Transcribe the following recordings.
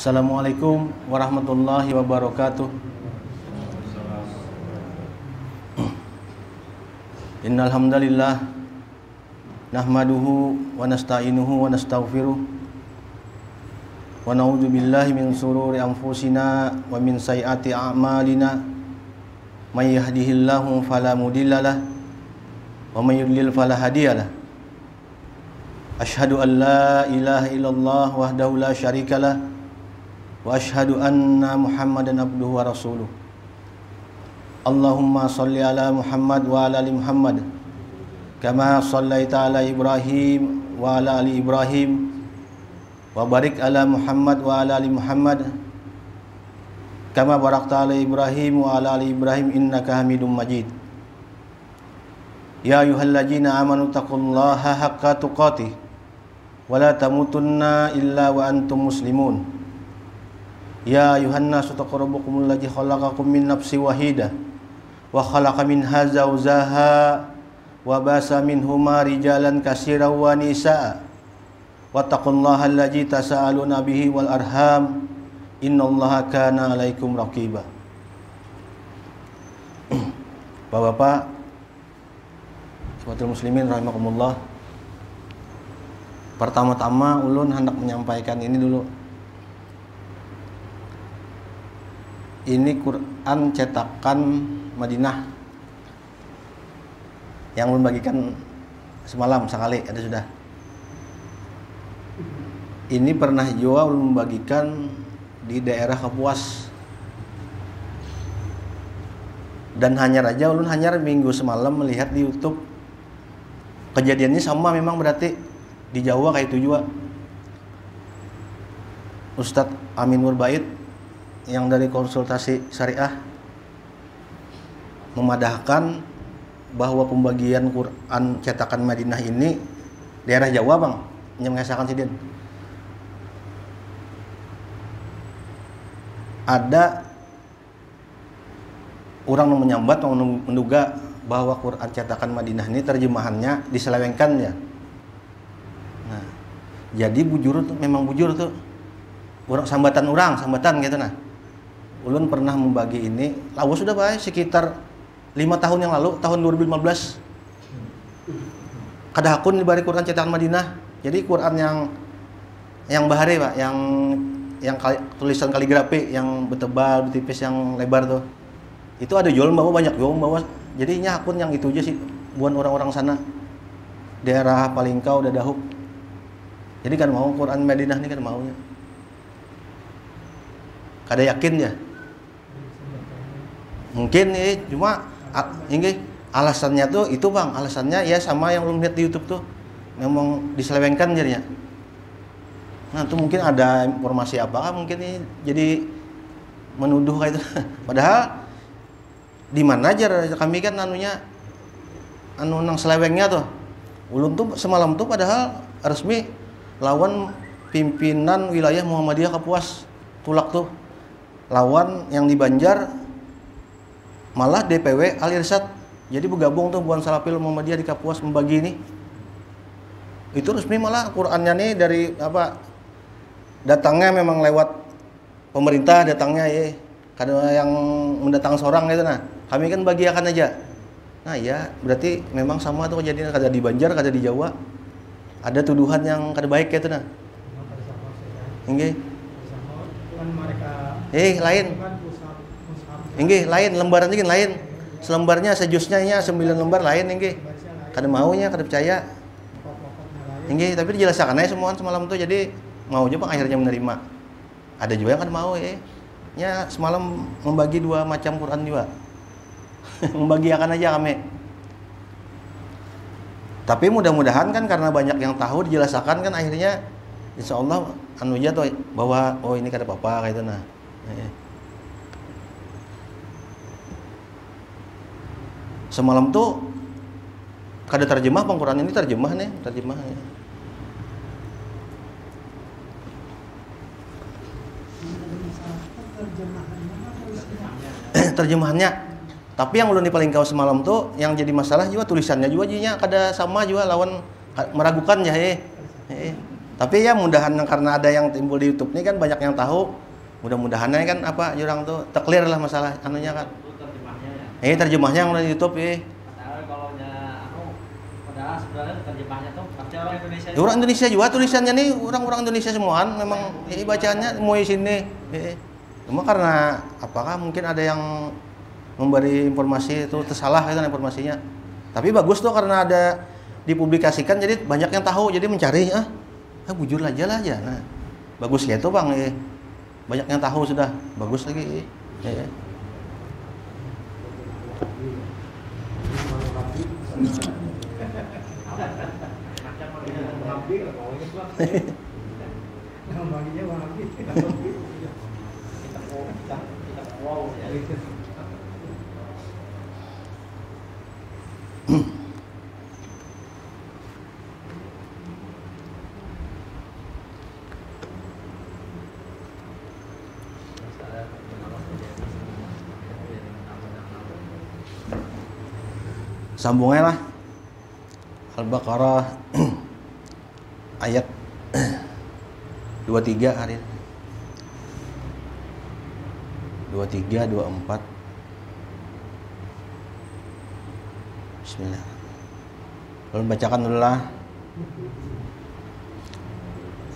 Assalamualaikum warahmatullahi wabarakatuh. Innal hamdalillah nahmaduhu wa nasta'inuhu wa nastaghfiruh wa na'udzu billahi min shururi anfusina wa min sayyiati a'malina. May yahdihillahu fala mudhillalah wa may yudlil fala hadiyalah. Asyhadu an la ilaha illallah wahdahu la syarikalah wa asyhadu anna Muhammadan abduhu wa rasuluh. Allahumma shalli ala Muhammad wa ala ali Muhammad kama shallaita ala Ibrahim wa ala ali Ibrahim wa barik ala Muhammad wa ala ali Muhammad kama barakta ala Ibrahim wa ala ali Ibrahim innaka Hamidum Majid. Ya ayyuhalladzina amanu taqullaha haqqa tuqatih wa la tamutunna illa wa antum muslimun. Ya ayuhan nasu taqu rabbakumul ladzi khalaqakum min nafsin wahidah wa khalaqa minha zawjaha wa basa minhuma rijalan katsiran wa nisaa wattaqullaha allazi tasaaluna bihi wal arham innallaha kana 'alaikum raqiba. Bapak-bapak, sahabat muslimin rahimakumullah. Pertama-tama ulun hendak menyampaikan ini dulu. Ini Quran cetakan Madinah yang ulun bagikan semalam sekali ada sudah. Ini pernah juga ulun bagikan di daerah Kapuas. Dan hanyar aja ulun hanyar minggu semalam melihat di YouTube. Kejadiannya sama memang berarti di Jawa kayak itu juga. Ustadz Amin Nurbait yang dari konsultasi syariah memadahkan bahwa pembagian Quran cetakan Madinah ini daerah Jawa bang, yang mengesahkan sidin. Ada orang yang menyambat, menduga bahwa Quran cetakan Madinah ini terjemahannya diselewengkan ya. Nah, jadi bujur tuh, memang bujur tuh. Sambatan gitu nah. Ulun pernah membagi ini, lawas sudah baik sekitar 5 tahun yang lalu, tahun 2015. Kada akun di bari Quran cetakan Madinah. Jadi Quran yang bahari Pak, yang tulisan kaligrafi yang betebal, betipis, yang lebar tuh. Itu ada jual bawa, banyak jual bawa. Jadinya akun yang itu aja sih buat orang-orang sana. Daerah Palingkau, Dadahuk. Jadi kan mau Quran Madinah ini kan maunya. Kada yakin ya. Mungkin nih cuma ini alasannya tuh itu bang, alasannya ya sama yang lu lihat di YouTube tuh, memang diselewengkan jadinya. Nah itu mungkin ada informasi apakah mungkin nih jadi menuduh kayak itu. Padahal di mana aja kami kan nang selewengnya tuh. Ulun tuh semalam tuh padahal resmi lawan pimpinan wilayah Muhammadiyah Kapuas Tulak tuh. Lawan yang di Banjar malah DPW Al Irsyad. Jadi bergabung tuh Buan Salafil Muhammadiyah di Kapuas membagi ini. Itu resmi malah Qur'annya nih dari apa? Datangnya memang lewat pemerintah datangnya ya. Kadang yang mendatang seorang gitu nah. Kami kan bagiakan aja. Nah ya, berarti memang sama tuh kejadian kada di Banjar, kada di Jawa. Ada tuduhan yang kada baik gitu nah. Nggih. Lain. Nggih, lain lembarannya kan lain. Selembarnya sejusnya 9 lembar lain nggih. Kada maunya, kada percaya. Nggih, tapi dijelaskan aja semua semalam tuh jadi mau aja Bang akhirnya menerima. Ada juga yang kada mau ya. Ya semalam membagi 2 macam Quran juga. Membagiakan aja kami. Tapi mudah-mudahan kan karena banyak yang tahu dijelaskan kan akhirnya insyaallah anu aja tuh bahwa oh ini kada apa-apa kayak itu nah. Semalam tuh kada terjemah Bang Quran ini terjemah. Terjemahannya. Tapi yang ulun di Palingkau semalam tuh yang jadi masalah juga tulisannya juga jadinya kada sama juga lawan meragukan ya Tapi ya mudahan karena ada yang timbul di YouTube ini kan banyak yang tahu. Mudah-mudahannya kan apa jurang tuh clear lah masalah anunya kan. Terjemahnya ya. Terjemahnya yang di YouTube Padahal kalau padahal sebenarnya terjemahnya tuh pasti orang Indonesia. Orang Indonesia juga tulisannya nih orang-orang Indonesia semuaan memang bacaannya mau di sini. Cuma karena apakah mungkin ada yang memberi informasi itu tersalah itu informasinya. Tapi bagus tuh karena ada dipublikasikan jadi banyak yang tahu jadi mencari bujur aja lah aja. Nah, bagus ya itu Bang banyak yang tahu sudah bagus lagi. Sambungnya lah Al-Baqarah ayat 23 hari 23 24 Bismillah. Lalu bacakan dulu lah.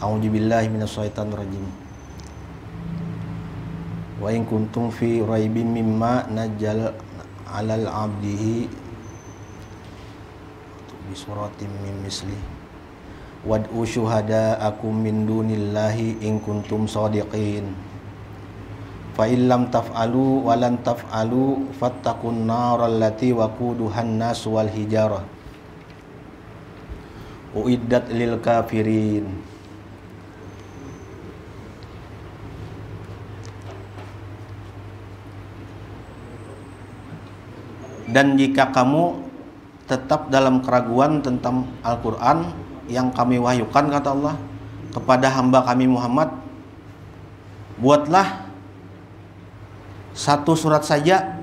A'udzubillahi minasyaitonir rajim. Wa in kuntum fi raibin mimma nazzal 'alal 'abdihi bi suratin min misli wad'u syuhada'akum min dunillahi in kuntum shadiqin fa illam taf'alu wa lan taf'alu fattaqun naral lati waquduhan nas wal hijarah uiddat lil kafirin. Dan jika kamu tetap dalam keraguan tentang Al-Quran yang kami wahyukan, kata Allah, kepada hamba kami Muhammad, buatlah satu surat saja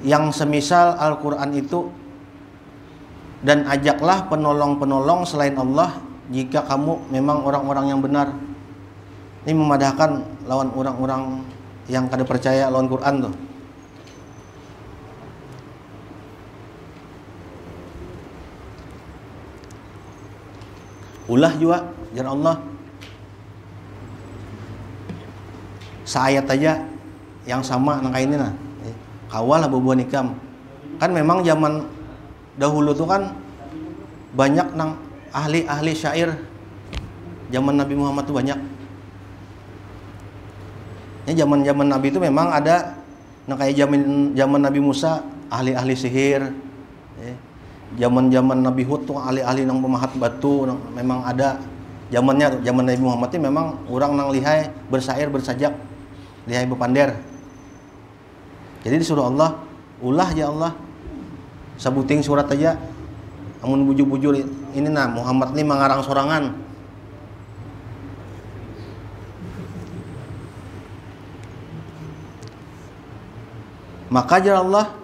yang semisal Al-Quran itu, dan ajaklah penolong-penolong selain Allah jika kamu memang orang-orang yang benar. Ini memadahkan lawan orang-orang yang kada percaya lawan Quran tuh. Ulah juga jangan Allah seayat aja yang sama nang ini nah kawal bubuan ikam kan memang zaman dahulu tuh kan banyak nang ahli-ahli syair zaman Nabi Muhammad tuh banyak ya zaman Nabi itu memang ada nang kayak zaman Nabi Musa ahli-ahli sihir ya. Zaman Nabi Hud tuh ahli-ahli nang pemahat batu memang ada zamannya. Zaman Nabi Muhammad itu memang orang nang lihai bersair bersajak lihai bepander. Jadi disuruh Allah ulah ya Allah sabuting surat aja amun bujur-bujur ini nah Muhammad ini mengarang sorangan. Maka ya Allah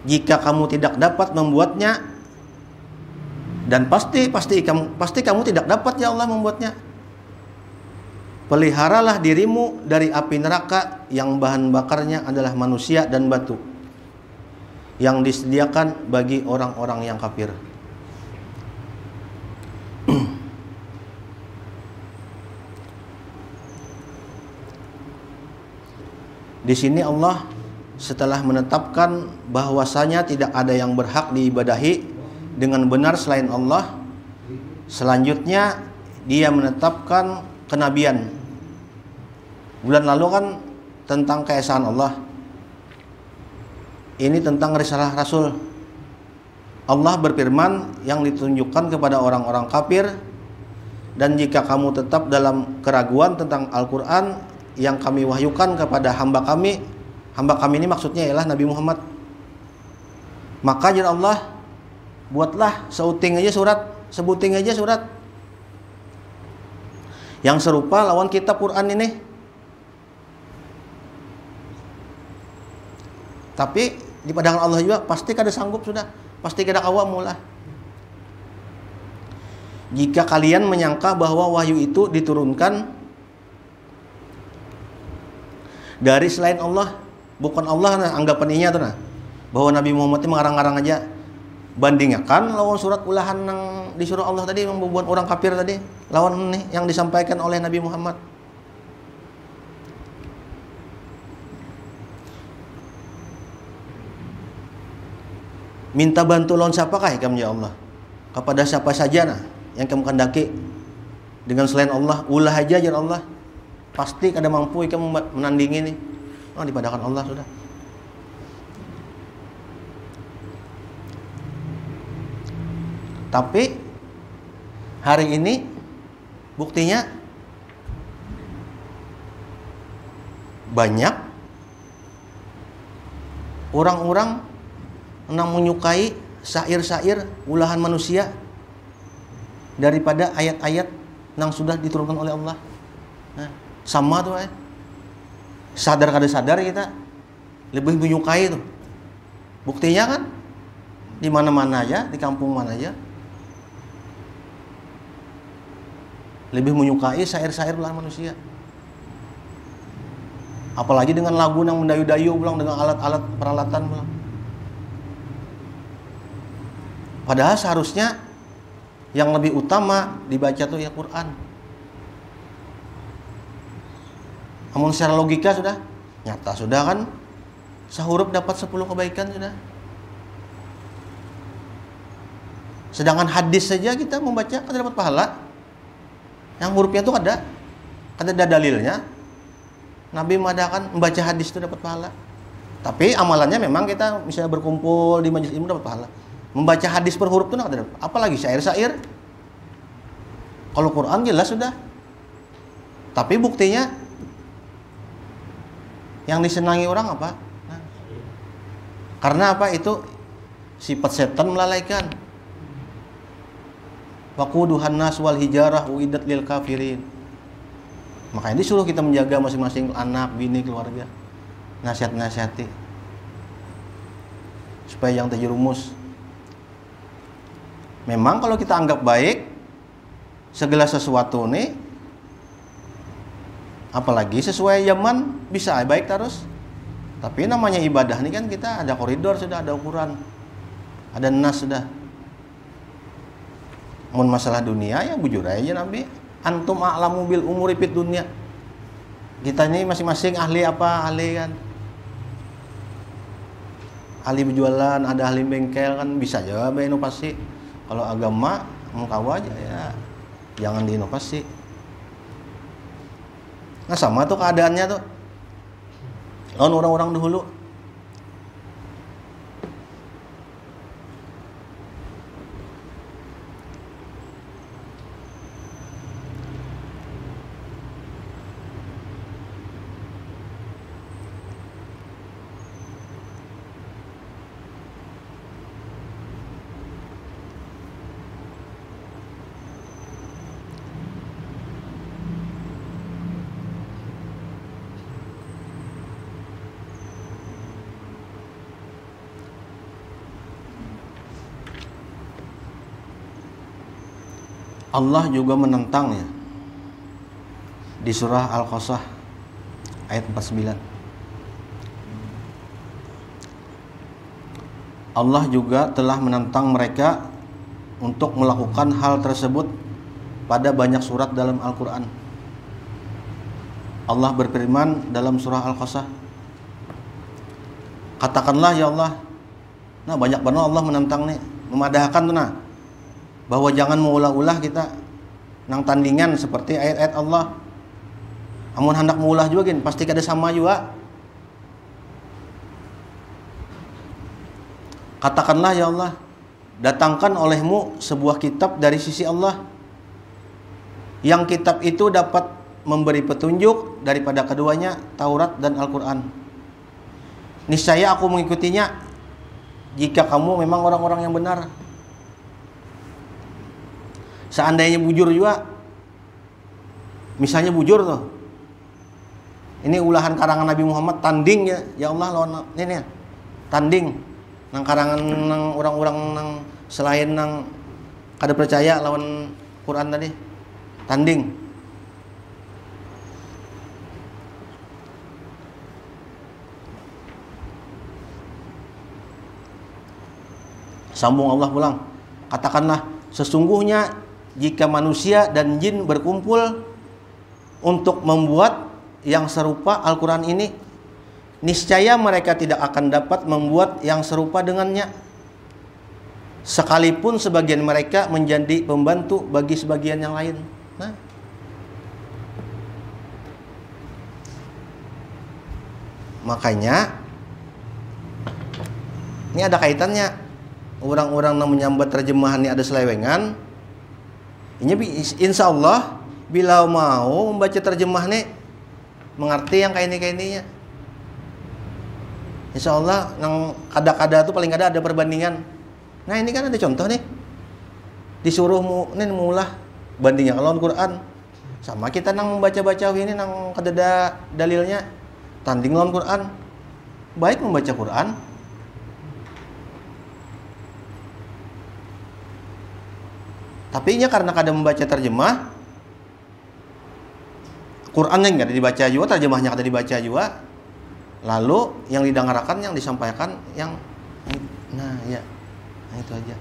jika kamu tidak dapat membuatnya, dan pasti kamu tidak dapat ya Allah membuatnya, peliharalah dirimu dari api neraka yang bahan bakarnya adalah manusia dan batu yang disediakan bagi orang-orang yang kafir. Di sini Allah setelah menetapkan bahwasanya tidak ada yang berhak diibadahi dengan benar selain Allah, selanjutnya dia menetapkan kenabian. Bulan lalu kan tentang keesaan Allah, ini tentang risalah Rasul. Allah berfirman yang ditunjukkan kepada orang-orang kafir, dan jika kamu tetap dalam keraguan tentang Al-Quran yang kami wahyukan kepada hamba kami ini maksudnya ialah Nabi Muhammad, maka ya Allah buatlah sebuting aja surat yang serupa lawan kitab Quran ini. Tapi di pandangan Allah juga pasti kada sanggup sudah, pasti kada kawam mulah. jika kalian menyangka bahwa wahyu itu diturunkan dari selain Allah, bukan Allah, nah anggapan inya tuh nah, bahwa Nabi Muhammad itu mengarang-arang aja. Bandingkan lawan surat ulahan yang disuruh Allah tadi, yang membuat orang kafir tadi, lawan nih yang disampaikan oleh Nabi Muhammad. Minta bantu lawan siapakah kamu ya Allah? Kepada siapa saja nah yang kamu kehendaki dengan selain Allah, ulah aja ya Allah. Pasti kada mampu kamu menandingi nih. Oh, dipadakan Allah sudah. Tapi hari ini buktinya banyak orang-orang yang menyukai syair-syair ulahan manusia daripada ayat-ayat yang sudah diturunkan oleh Allah. Nah, sama tuh sadar kada sadar kita lebih menyukai tuh. Buktinya kan di mana-mana aja, di kampung mana aja, lebih menyukai syair-syair ulahan manusia. Apalagi dengan lagu yang mendayu-dayu pulang, dengan alat-alat peralatan pulang. Padahal seharusnya yang lebih utama dibaca tuh ya Quran. Namun secara logika sudah nyata sudah kan, sehuruf dapat 10 kebaikan sudah. Sedangkan hadis saja kita membaca kan dapat pahala. Yang hurufnya itu ada dalilnya. Nabi mengadakan membaca hadis itu dapat pahala. Tapi amalannya memang kita misalnya berkumpul di majelis ilmu dapat pahala. Membaca hadis per huruf itu enggak ada. Apalagi syair-syair. Kalau Quran jelas sudah. Tapi buktinya yang disenangi orang apa? Nah, karena apa? Itu sifat setan melalaikan. Waquduhan nas wal hijarah uiddat lil kafirin. Makanya disuruh kita menjaga masing-masing anak, bini, keluarga. Nasihat-nasihati. Supaya jangan terjerumus. Memang kalau kita anggap baik segala sesuatu nih, apalagi sesuai zaman bisa baik terus. Tapi namanya ibadah nih kan kita ada koridor sudah, ada ukuran, ada nas sudah. Mun masalah dunia ya bujur aja Nabi. Antum a'lamu bil umuri fid dunya. Kita ini masing-masing ahli apa? Ahli kan. Ahli berjualan, ada ahli bengkel kan bisa aja inovasi. Kalau agama mau aja ya jangan diinovasi. Nah sama tuh keadaannya tuh. Lawan orang-orang dahulu. Allah juga menentangnya di surah Al-Qasas ayat 49. Allah juga telah menentang mereka untuk melakukan hal tersebut pada banyak surat dalam Al-Quran. Allah berfirman dalam surah Al-Qasas, katakanlah ya Allah. Nah banyak banget Allah menentang nih, memadahkan tuh nah, bahwa jangan mengulah-ulah kita nang tandingan seperti ayat-ayat Allah. Amun hendak mengulah juga gini, pasti kada sama juga. Katakanlah ya Allah, datangkan olehmu sebuah kitab dari sisi Allah, yang kitab itu dapat memberi petunjuk daripada keduanya, Taurat dan Al-Quran. Niscaya aku mengikutinya jika kamu memang orang-orang yang benar. Seandainya bujur juga, misalnya bujur tuh, ini ulahan karangan Nabi Muhammad tanding ya Allah lawan ini ya, tanding nang karangan nang orang-orang nang selain nang kada percaya lawan Quran tadi? Tanding. Sambung Allah pulang. Katakanlah, sesungguhnya jika manusia dan jin berkumpul untuk membuat yang serupa Al-Quran ini, niscaya mereka tidak akan dapat membuat yang serupa dengannya, sekalipun sebagian mereka menjadi pembantu bagi sebagian yang lain. Nah, makanya ini ada kaitannya. Orang-orang yang menyambat terjemahan ini ada selewengan. Ini insya Allah bila mau membaca terjemah nih mengerti yang kayak ininya. Insya Allah yang kada-kada itu paling kada ada perbandingan. Nah ini kan ada contoh nih. Disuruh mulah bandingnya kalau Al-Quran sama kita nang membaca-baca ini nang kada dalilnya. Tanding lawan Quran. Baik membaca Quran. Tapi nya karena kada membaca terjemah, Qurannya nggak dibaca juga, terjemahnya kada dibaca juga. Lalu yang didengarkan, yang disampaikan, yang nah ya, nah, itu aja.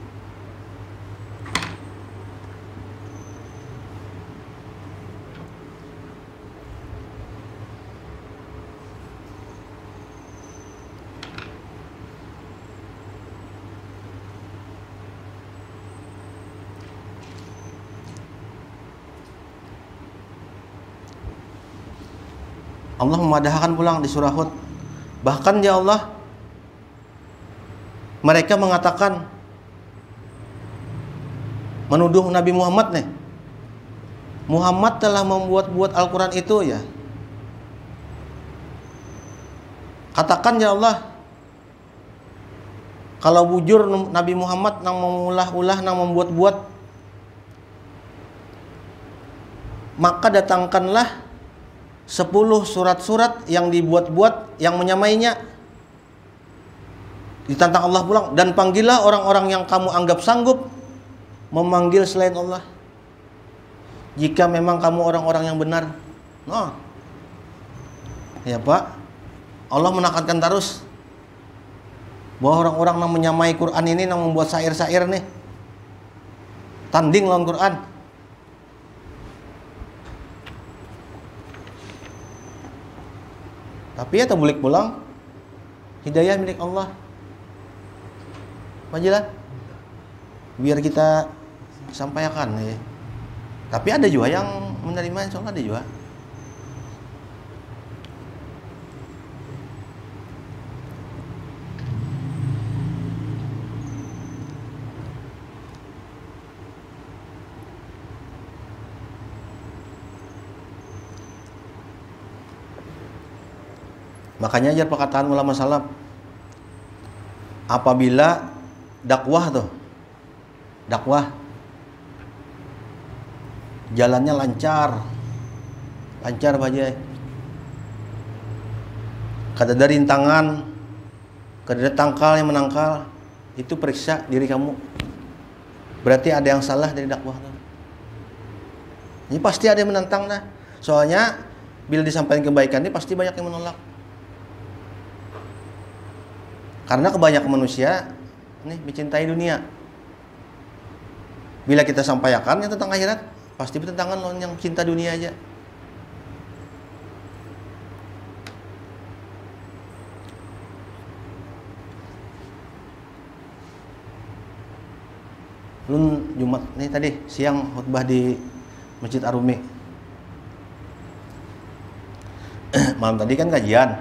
Allah memadahkan pulang di surah Hud. Bahkan ya Allah, mereka mengatakan menuduh Nabi Muhammad nih. Muhammad telah membuat-buat Al-Quran itu ya. Katakan ya Allah, kalau bujur Nabi Muhammad nang mengulah-ulah nang membuat-buat, maka datangkanlah 10 surat-surat yang dibuat-buat yang menyamainya. Ditantang Allah pulang, dan panggillah orang-orang yang kamu anggap sanggup memanggil selain Allah, jika memang kamu orang-orang yang benar. Nah, ya Pak, Allah menekankan terus bahwa orang-orang yang menyamai Quran ini, yang membuat syair-syair nih, tanding lawan Quran. Tapi ya terbulik pulang, hidayah milik Allah. Majilah, biar kita sampaikan ya. Tapi ada juga yang menerima, insya Allah ada juga. Makanya aja perkataan ulama salaf, apabila dakwah jalannya lancar aja, kada ada rintangan, kada ada tangkal yang menangkal, itu periksa diri kamu, berarti ada yang salah dari dakwah. Ini pasti ada yang menentang dah, soalnya bila disampaikan kebaikan ini pasti banyak yang menolak. Karena kebanyakan manusia nih mencintai dunia. Bila kita sampaikan yang tentang akhirat, pasti bertentangan dengan yang cinta dunia aja. Lun Jumat nih tadi siang khutbah di Masjid Arumi. Malam tadi kan kajian.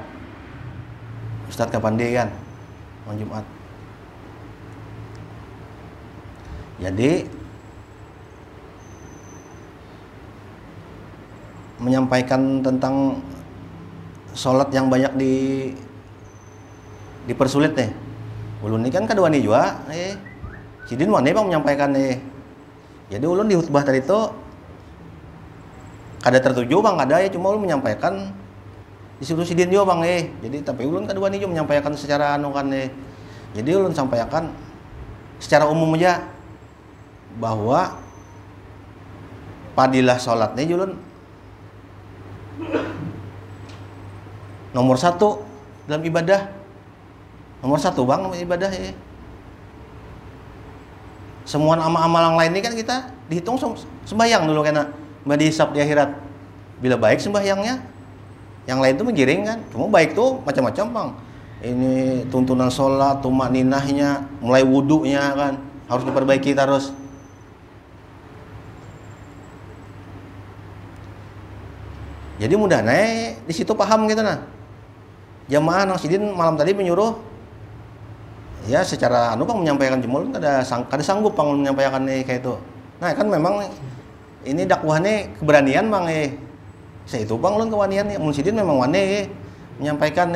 Ustadz Kapande kan malam Jumat. Jadi menyampaikan tentang sholat yang banyak dipersulit nih. Ulun ini kan kedua nih juga, Sidin mana bang menyampaikan nih. Jadi ulun di khutbah tadi itu kada tertuju bang, ada ya, cuma ulun menyampaikan disuruh Sidin juga bang Jadi tapi ulun kedua nih juga menyampaikan secara anu kan Jadi ulun sampaikan secara umum aja bahwa padilah sholatnya julun nomor 1 dalam ibadah. Nomor 1 bang ibadah ya. Semua amal-amal yang lain ini kan kita dihitung sembahyang dulu kena dihisab di akhirat. Bila baik sembahyangnya, yang lain tuh menggiring kan. Cuma baik tuh macam-macam bang. Ini tuntunan sholat, tumakninahnya, mulai wudunya kan harus diperbaiki terus. Jadi mudah naik di situ paham gitu nah. Jamaah nang sidin malam tadi menyuruh ya secara bang menyampaikan jemul kada sanggup bang menyampaikan kayak itu. Nah kan memang ini dakwahnya keberanian bang saya itu bang ulun kewanian mun sidin memang wani menyampaikan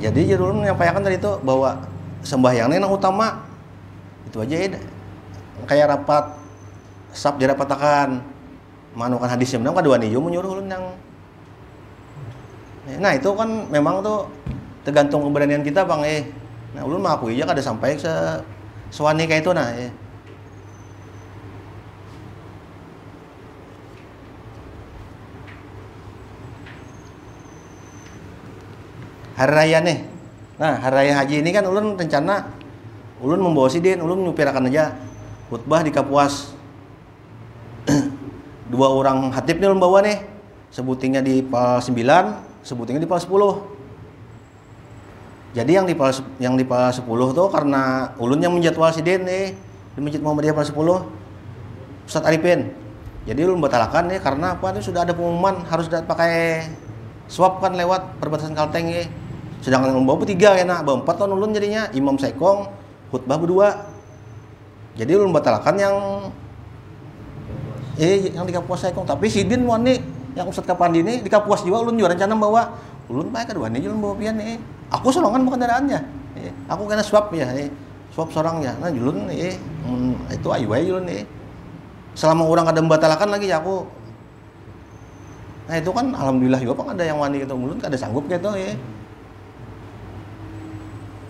Jadi ulun menyampaikan tadi itu bahwa sembahyangnya yang utama itu aja kayak rapat sab dirapatakan manukan hadisnya menang kadua niyo menyuruh ulun yang nah itu kan memang tuh tergantung keberanian kita bang nah ulun mengakui aja kada sampai sewani kayak itu nah hari raya nih nah hari raya haji ini kan ulun rencana ulun membawa sidin ulun nyupirakan aja khutbah di Kapuas 2 orang hatib nih ulun bawa nih sebutingnya di PAL 9 sebutingnya di PAL 10 jadi yang di PAL 10 tuh karena ulun yang menjadwal sidin nih di Masjid Muhammadiyah PAL 10 Ustadz Arifin jadi ulun batalkan nih karena apa nih sudah ada pengumuman harus pakai swab kan lewat perbatasan Kalteng sedangkan ulun bawa 3 enak bawa 4 tahun ulun jadinya imam sekong khutbah berdua jadi ulun batalkan yang di Kapuas sekong tapi sidin wani yang Ustadz Kapandi ini di Kapuas juga ulun juga rencana bawa ulun pakai kedua ini ulun bawa pian aku sorongan bukan kendaraannya aku kena swab ya swab sorangnya nah ulun itu ayu aja ulun selama orang kada membatalkan lagi ya aku nah itu kan alhamdulillah juga pak ada yang wani gitu ulun kada sanggup gitu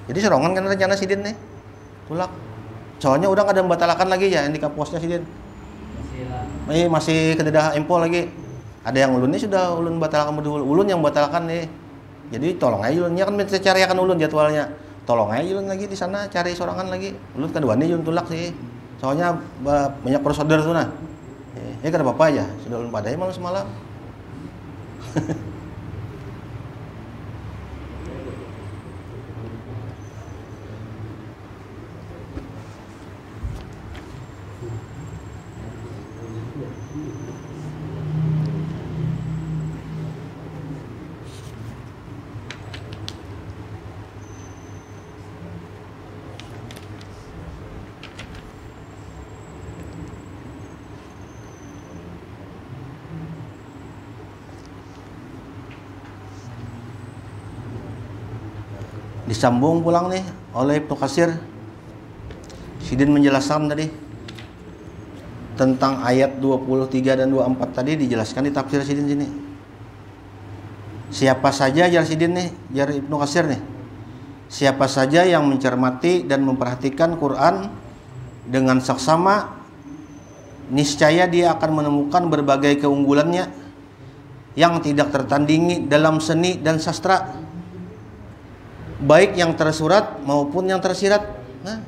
jadi sorongan kan rencana sidin tulak soalnya udah kada membatalkan lagi ya yang di Kapuasnya sidin masih kededah info lagi ada yang ulun ini sudah ulun batalkan berdua ulun yang batalkan jadi tolong aja ulunnya kan minta cariakan ulun jadwalnya tolong aja ulun lagi di sana cari sorangan lagi ulun kedua nih ulun tulak sih soalnya banyak prosedur tuh nah kada apa-apa aja sudah ulun padai malam semalam disambung pulang nih oleh Ibnu Katsir. Sidin menjelaskan tadi tentang ayat 23 dan 24 tadi dijelaskan di tafsir Sidin sini. Siapa saja jar Sidin nih, jar Ibnu Katsir nih. Siapa saja yang mencermati dan memperhatikan Quran dengan saksama, niscaya dia akan menemukan berbagai keunggulannya yang tidak tertandingi dalam seni dan sastra, baik yang tersurat maupun yang tersirat. Nah,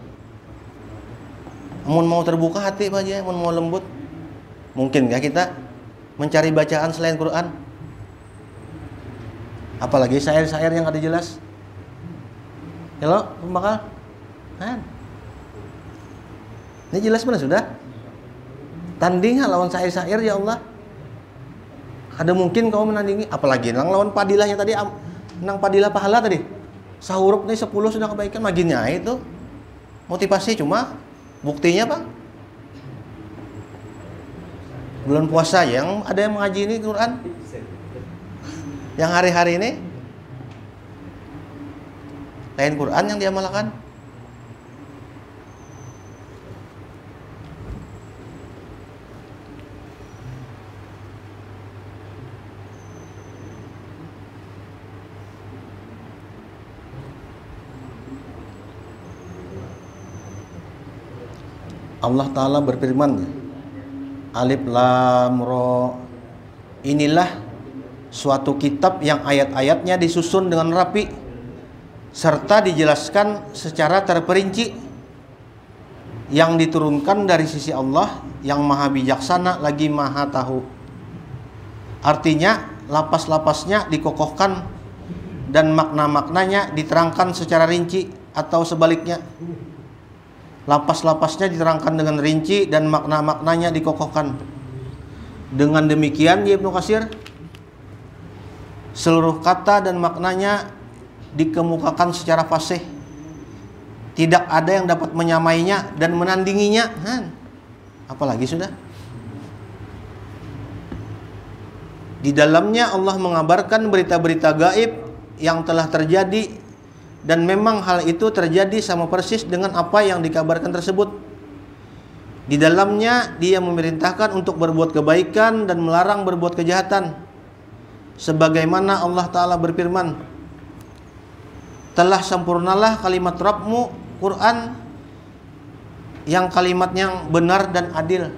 mau terbuka hati aja, mau lembut. Mungkin nggak kita mencari bacaan selain Quran? Apalagi syair-syair yang ada jelas. Halo, bakal? Kan? Ini jelas mana sudah? Tanding lawan syair-syair ya Allah. Ada mungkin kau menandingi, apalagi nang lawan padilahnya tadi, nang padilah pahala tadi. Sahurup nih 10 sudah kebaikan, maginya itu motivasi cuma buktinya Pak. Bulan puasa yang ada yang mengaji ini Quran. Yang hari-hari ini lain Quran yang diamalkan. Allah Ta'ala berfirman, Alif Lam Ra. Inilah suatu kitab yang ayat-ayatnya disusun dengan rapi serta dijelaskan secara terperinci, yang diturunkan dari sisi Allah yang maha bijaksana lagi maha tahu. Artinya lapas-lapasnya dikokohkan dan makna-maknanya diterangkan secara rinci, atau sebaliknya, lapas-lapasnya diterangkan dengan rinci dan makna-maknanya dikokohkan. Dengan demikian, ya Ibnu Katsir, seluruh kata dan maknanya dikemukakan secara fasih. Tidak ada yang dapat menyamainya dan menandinginya. Apalagi sudah. Di dalamnya Allah mengabarkan berita-berita gaib yang telah terjadi, dan memang hal itu terjadi sama persis dengan apa yang dikabarkan tersebut. Di dalamnya Dia memerintahkan untuk berbuat kebaikan dan melarang berbuat kejahatan. Sebagaimana Allah Ta'ala berfirman, telah sempurnalah kalimat Rabbmu, Quran, yang kalimatnya benar dan adil.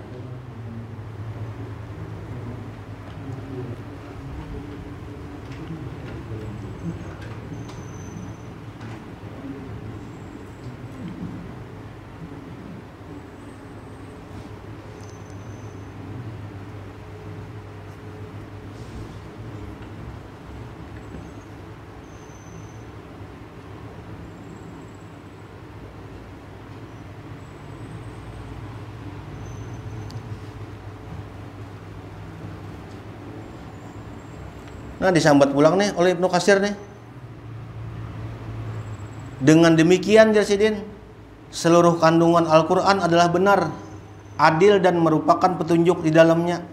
Nah, disambat pulang nih oleh Ibnu Katsir nih. Dengan demikian, Jasidin, seluruh kandungan Al-Quran adalah benar, adil, dan merupakan petunjuk di dalamnya.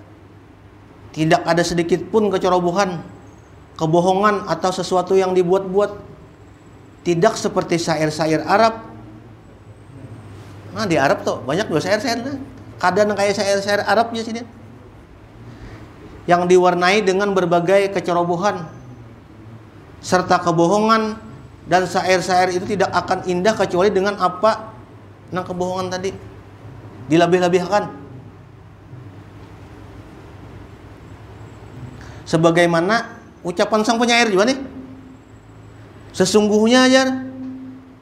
Tidak ada sedikit pun kecerobohan, kebohongan, atau sesuatu yang dibuat-buat. Tidak seperti syair-syair Arab. Nah, di Arab tuh banyak juga syair-syair. Kadang kayak syair-syair Arab, Jasidin, yang diwarnai dengan berbagai kecerobohan serta kebohongan, dan syair-syair itu tidak akan indah kecuali dengan apa? Nah, kebohongan tadi dilebih-lebihkan. Sebagaimana ucapan sang penyair juga nih. Sesungguhnya aja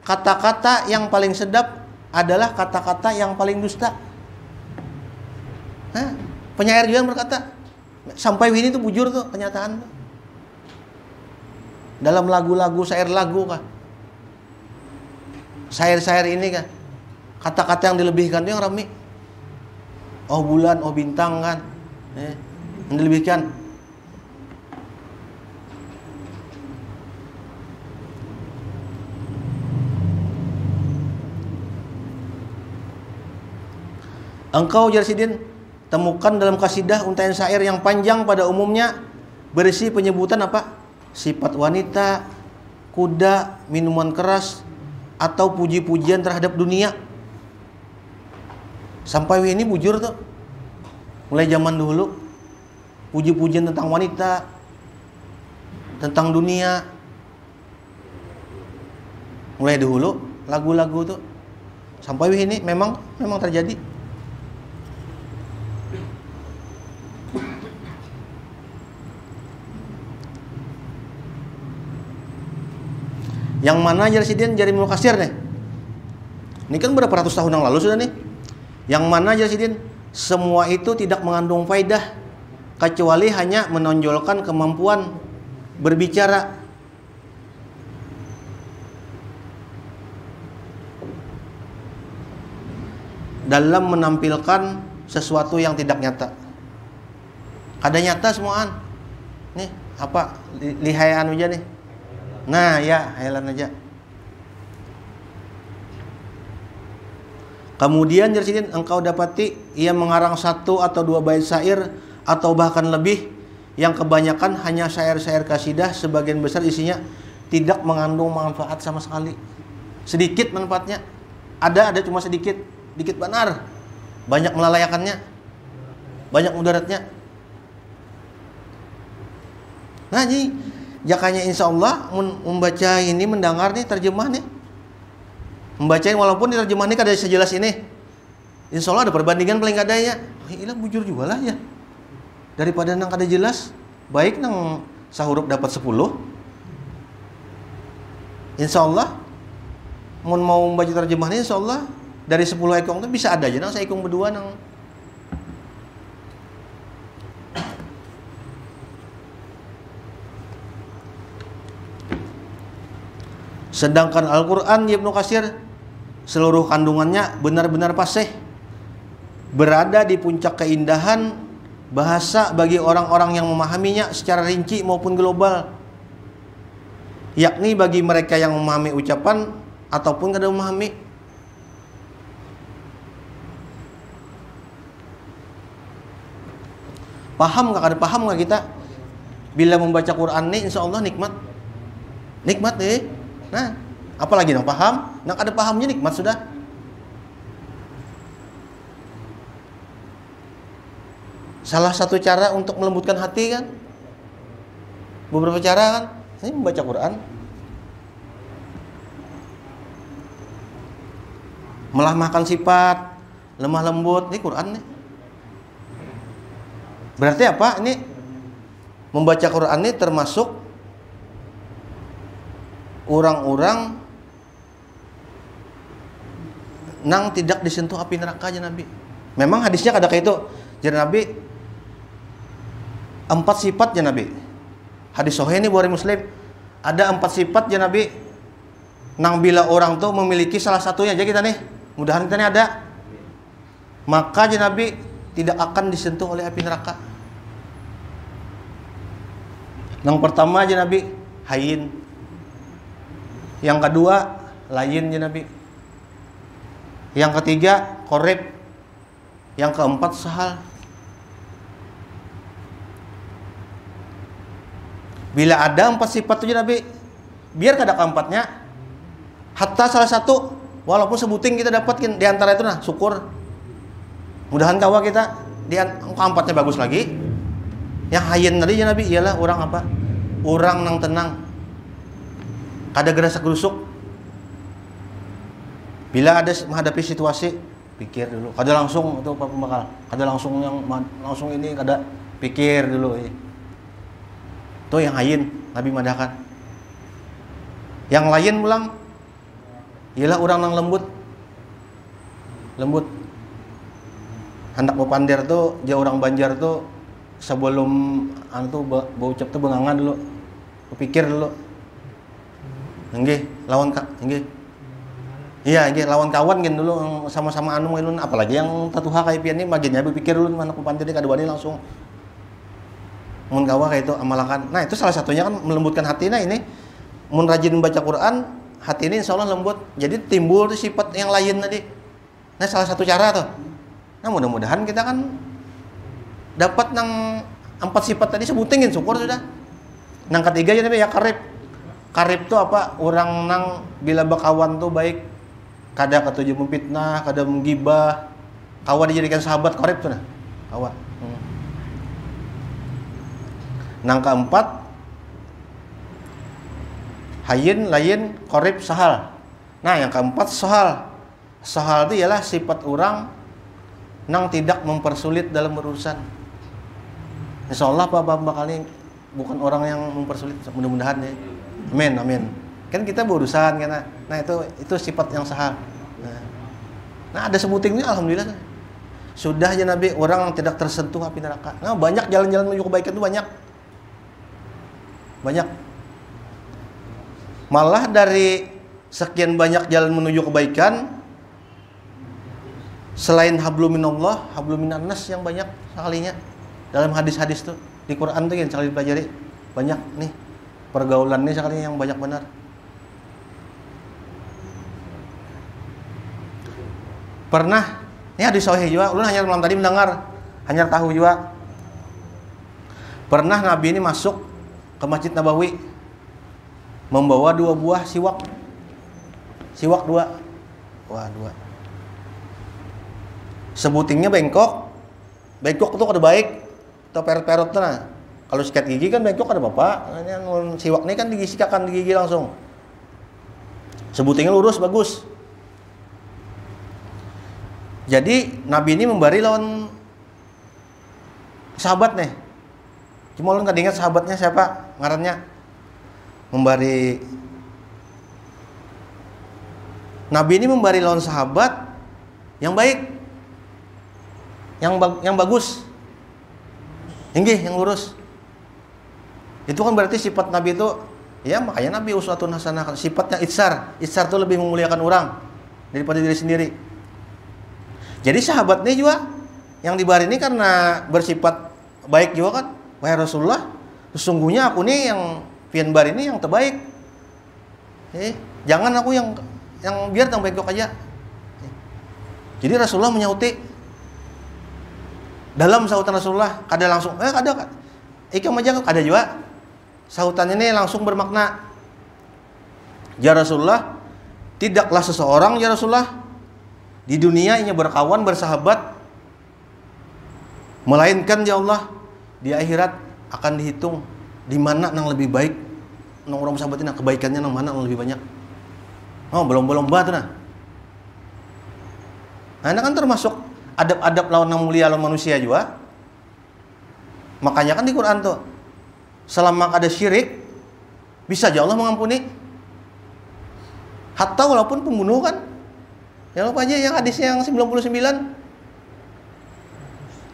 kata-kata yang paling sedap adalah kata-kata yang paling dusta. Nah, penyair juga berkata, sampai ini tuh bujur tuh kenyataan tuh. Dalam lagu-lagu, syair lagu kah, syair-syair ini kah, kata-kata yang dilebihkan itu yang rame. Oh bulan, oh bintang kan, yang dilebihkan. Engkau Jarsidin temukan dalam kasidah untaian syair yang panjang pada umumnya berisi penyebutan apa? Sifat wanita, kuda, minuman keras, atau puji-pujian terhadap dunia. Sampai ini bujur tuh. Mulai zaman dulu puji-pujian tentang wanita, tentang dunia. Mulai dulu lagu-lagu tuh. Sampai ini memang terjadi. Yang mana Jarsidin jari Ibnu Katsir nih? Ini kan berapa ratus tahun yang lalu sudah nih. Yang mana Jarsidin semua itu tidak mengandung faidah kecuali hanya menonjolkan kemampuan berbicara. Dalam menampilkan sesuatu yang tidak nyata. Ada nyata semuaan. Nih, apa? Lihaian aja nih. Nah ya, hayalan aja. Kemudian Jarsidin engkau dapati ia mengarang 1 atau 2 bait syair atau bahkan lebih, yang kebanyakan hanya syair-syair kasidah, sebagian besar isinya tidak mengandung manfaat sama sekali. Sedikit manfaatnya. Ada cuma sedikit benar. Banyak melalayakannya. Banyak mudaratnya. Nah, ini jakanya insya Allah membaca ini, mendengar nih terjemah nih, membacain walaupun di terjemah ini kada sejelas ini, Insya Allah ada perbandingan paling kada ya. Ilah bujur juga lah ya. Daripada nang kada jelas, baik nang sahurup dapat 10. Insya Allah, mau membaca terjemahnya insya Allah dari 10 ekong itu bisa ada aja nang saya ekong berdua nang. Sedangkan Al-Quran Ibnu Katsir seluruh kandungannya benar-benar fasih, berada di puncak keindahan bahasa bagi orang-orang yang memahaminya secara rinci maupun global, yakni bagi mereka yang memahami ucapan ataupun kada memahami. Paham nggak? Kada paham nggak kita? Bila membaca Quran nih, insya Allah nikmat, nikmat deh. Nah, apalagi nang paham, nang ada pahamnya nikmat sudah. Salah satu cara untuk melembutkan hati kan, beberapa cara kan, ini membaca Quran, melamahkan sifat, lemah lembut, ini Quran nih. Berarti apa? Ini membaca Quran ini termasuk orang-orang nang tidak disentuh api neraka aja Nabi. Memang hadisnya kada kayak itu. Jadi Nabi 4 sifat ya Nabi. Hadis sahih ini Bukhari Muslim. Ada 4 sifat ya Nabi. Nang bila orang tuh memiliki salah satunya aja kita nih. Mudahan kita nih ada. Maka ya Nabi tidak akan disentuh oleh api neraka. Yang pertama aja Nabi hayyin. Yang kedua, layin ya Nabi. Yang ketiga, qorib. Yang keempat, sahal. Bila ada 4 sifat itu ya Nabi, biar kada keempatnya, hatta salah satu, walaupun sebuting kita dapatkan di antara itu nah, syukur. Mudahan kawa kita di keempatnya bagus lagi. Yang hayyin tadi ya Nabi ialah orang apa? Orang nang tenang. Kada gerasak gerusuk. Bila ada menghadapi situasi, pikir dulu. Kada langsung itu pembakal. Kada langsung ini kada pikir dulu. Itu yang hayyin Nabi madahkan. Yang lain pulang ialah orang nang lembut. Lembut. Hendak bepandir tuh, dia orang Banjar tuh sebelum tuh baucap tuh bengangan dulu. Pikir dulu. Nggih, lawan nggih. Iya, nggih lawan kawan kan dulu sama-sama anu ngelun apalagi yang tatuha kayak pian ini maginya berpikir dulu mana pepantir dia kadua langsung mun kawa kayak itu amalakan. Nah, itu salah satunya kan melembutkan hati. Nah, ini mun rajin membaca Quran, hati ini insyaallah lembut. Jadi timbul sifat yang lain tadi. Nah, salah satu cara tuh. Nah, mudah-mudahan kita kan dapat nang 4 sifat tadi sebutin syukur sudah. Nang ketiga ya Nabi ya qarib. Karib tuh apa? Orang nang bila bakawan tuh baik, kada ketujuh memfitnah, kada menggibah. Kawa dijadikan sahabat karib tuh nah. Kawa. Nang keempat, hayyin, layin, qarib, sahal. Nah, yang keempat sahal. Sahal itu ialah sifat orang nang tidak mempersulit dalam urusan. Insyaallah Bapak bakal bukan orang yang mempersulit, mudah-mudahan ya. Amin, amin. Kan kita berurusan kan. Nah, itu sifat yang sahal. Nah, ada sebutingnya alhamdulillah. Sudah ya Nabi, orang yang tidak tersentuh api neraka. Nah, banyak jalan-jalan menuju kebaikan itu banyak. Banyak. Malah dari sekian banyak jalan menuju kebaikan, selain hablum minallah, hablum minannas yang banyak sekalinya dalam hadis-hadis tuh di Quran tuh yang sekali dipelajari banyak nih. Pergaulan ini sekali yang banyak benar. Pernah, ini hadis sahih juga, ulun hanya malam tadi mendengar, hanya tahu juga. Pernah Nabi ini masuk ke Masjid Nabawi membawa 2 buah siwak. Siwak 2. Wah, 2. Sebutingnya bengkok. Bengkok itu kada baik. Atau perut-perut nah. Kalau sikat gigi kan bengkok ada bapak, ini siwak ini kan disikakan di gigi langsung. Sebutingnya lurus bagus. Jadi Nabi ini membari lawan sahabat nih. Cuma ulun kadang ingat sahabatnya siapa ngarannya. Membari Nabi ini membari lawan sahabat yang baik. Yang bagus. Inggih, yang lurus. Itu kan berarti sifat Nabi itu, ya makanya Nabi uswatun hasanah, sifatnya itsar. Itsar itu lebih memuliakan orang daripada diri sendiri. Jadi sahabatnya juga yang dibari ini karena bersifat baik juga kan. Wahai Rasulullah, sesungguhnya aku nih yang pian bari ini yang terbaik. Jangan aku yang biar yang baik aja. Jadi Rasulullah menyauti dalam sautan Rasulullah kada langsung kada ikam aja ada juga sautannya ini langsung bermakna, ya Rasulullah, tidaklah seseorang ya Rasulullah di dunia ini berkawan bersahabat melainkan ya Allah di akhirat akan dihitung di mana yang lebih baik nang orang sahabat ini kebaikannya nang mana yang lebih banyak. Oh belum tuh nah. Nah, ini kan termasuk adab-adab lawan yang mulia lawan manusia juga. Makanya kan di Quran tuh, selama ada syirik, bisa aja Allah mengampuni. Hatta walaupun pembunuh kan. Yang lupa aja yang hadis yang 99.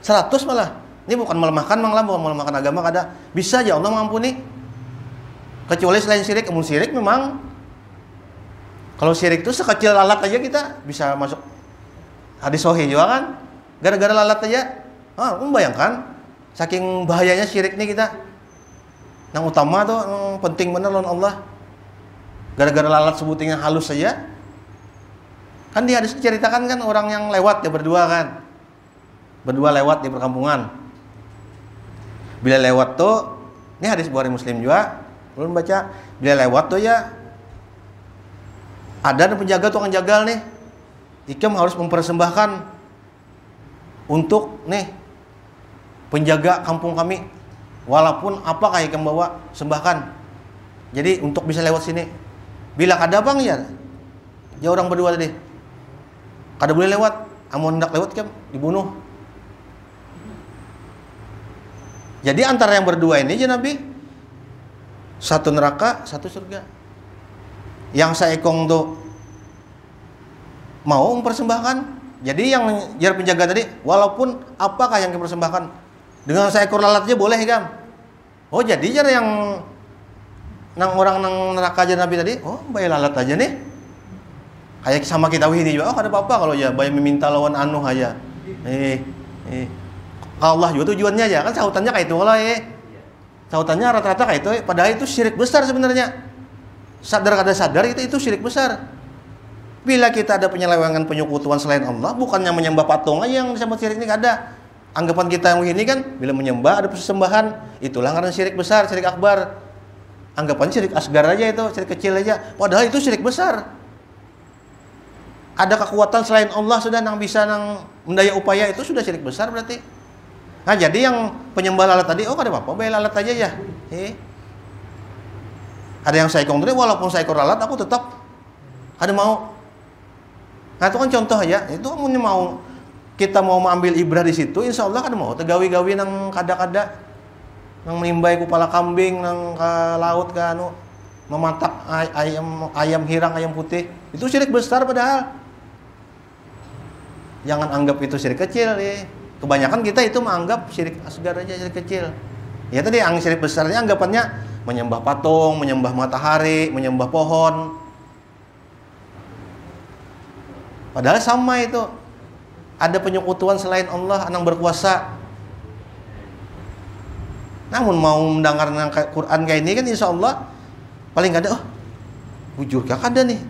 100 malah. Ini bukan melemahkan bukan melemahkan agama kada. Bisa aja Allah mengampuni. Kecuali selain syirik, syirik memang kalau syirik itu sekecil lalat aja kita bisa masuk hadis sahih juga kan. Gara-gara lalat aja. Kamu bayangkan saking bahayanya syirik nih kita. Yang utama tuh yang penting bener lawan Allah. Gara-gara lalat sebutingnya halus saja. Kan di hadis diceritakan kan orang yang lewat ya berdua kan. Berdua lewat di perkampungan. Bila lewat tuh, ini hadis Bukhari Muslim juga, belum baca. Bila lewat tuh ya ada penjaga tukang jagal nih. Ikam harus mempersembahkan untuk nih penjaga kampung kami, walaupun apakah Ikam bawa sembahkan. Jadi untuk bisa lewat sini. Bila kada bang ya orang berdua tadi. Kada boleh lewat, amun hendak lewat Ikam dibunuh. Jadi antara yang berdua ini aja Nabi, satu neraka, satu surga. Yang saekong tuh mau mempersembahkan. Jadi yang jar penjaga tadi, walaupun apakah yang dipersembahkan, dengan seekor lalat aja boleh Ikam. Oh jadi jar yang orang nang neraka aja Nabi tadi, oh bayar lalat aja nih. Kayak sama kita wihini juga, ada apa-apa kalau ya bayar meminta lawan anu aja. Allah juga tujuannya aja kan sautannya kayak itu lah sautannya rata-rata kayak itu, padahal itu syirik besar sebenarnya. Sadar kada sadar itu syirik besar. Bila kita ada penyelewengan penyekutuan selain Allah, bukannya menyembah patung aja yang disebut syirik ini ada. Anggapan kita yang ini kan bila menyembah ada persembahan, itulah karena syirik besar, syirik akbar. Anggapan syirik asgar aja itu, syirik kecil aja. Padahal itu syirik besar. Ada kekuatan selain Allah sudah yang bisa mendaya upaya itu sudah syirik besar berarti. Nah jadi yang penyembah lalat tadi, oh kada apa-apa, bayar lalat aja ya. Ada yang saikong tadi, walaupun saikor lalat aku tetap ada mau. Nah itu kan contoh aja, itu mau kita mau mengambil ibrah di situ, insya Allah kada mau tegawi-gawi nang kada-kada, nang menimbai kepala kambing, nang ke laut ke anu, mematak ayam hirang, ayam putih, itu syirik besar padahal. Jangan anggap itu syirik kecil ya. Kebanyakan kita itu menganggap syirik asgar aja, syirik kecil. Ya tadi yang syirik besarnya anggapannya menyembah patung, menyembah matahari, menyembah pohon. Padahal sama itu. Ada penyekutuan selain Allah yang berkuasa. Namun mau mendengar Quran kayak ini kan insya Allah paling kada bujurkah kada nih.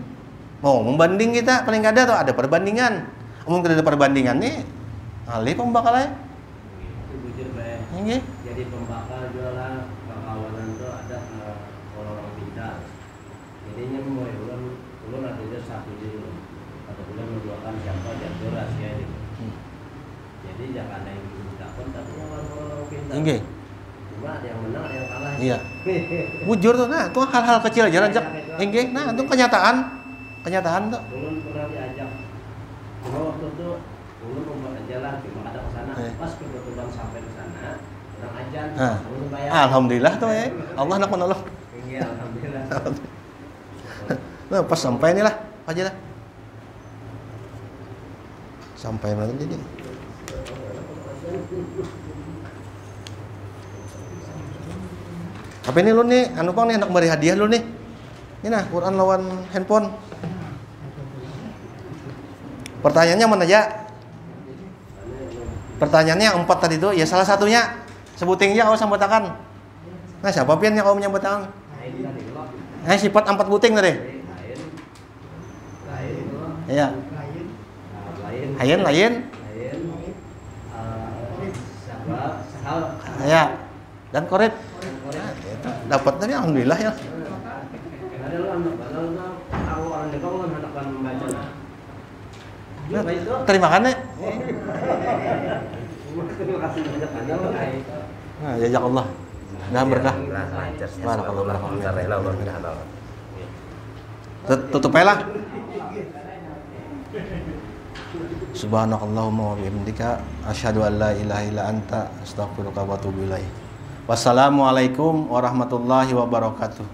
Mau membanding kita paling kada tuh ada perbandingan. Mungkin ada perbandingan nih. Alih pembakalnya. Itu bujur bae. Nggih. Jadi pembakal jualan kawanan itu ada orang-orang pintar. Jadinya mulai ulun ada satu dulu. Atau bulan menjualkan siapa jatuh rahasia ini. Jadi jangan ada yang takut tapi orang-orang pintar. Nggih. Cuma ada yang menang, ada yang kalah. Iya. Bujur tuh nah, itu hal-hal kecil aja ranjak. Nggih, nah itu kenyataan tuh. Ulun pernah diajak. Cuma waktu itu Nah, alhamdulillah tuh ya. Allah nak menolong. Iya, alhamdulillah. Nah, pas sampai nih lah, aja lah. Sampai mana jadi? Apa ini lu nih? Anu Bang nih anak beri hadiah lu nih. Ini nah, Quran lawan handphone. Pertanyaannya mana aja? Pertanyaannya yang 4 tadi itu, ya salah satunya sebutin aja kau sambatakan. Nah, siapa pian yang kau menyambatakan? Sifat 4 buting tadi. Iya. Lain. Ya. Dan korek. Dapat tadi alhamdulillah ya. Terima kasih. Nah, jazakallah. Nah, berkah. Barakallah. Tutup aja lah. Subhanakallahumma wa bihamdika asyhadu an la ilaha illa anta astaghfiruka wa atubu ilaik. Wassalamualaikum warahmatullahi wabarakatuh.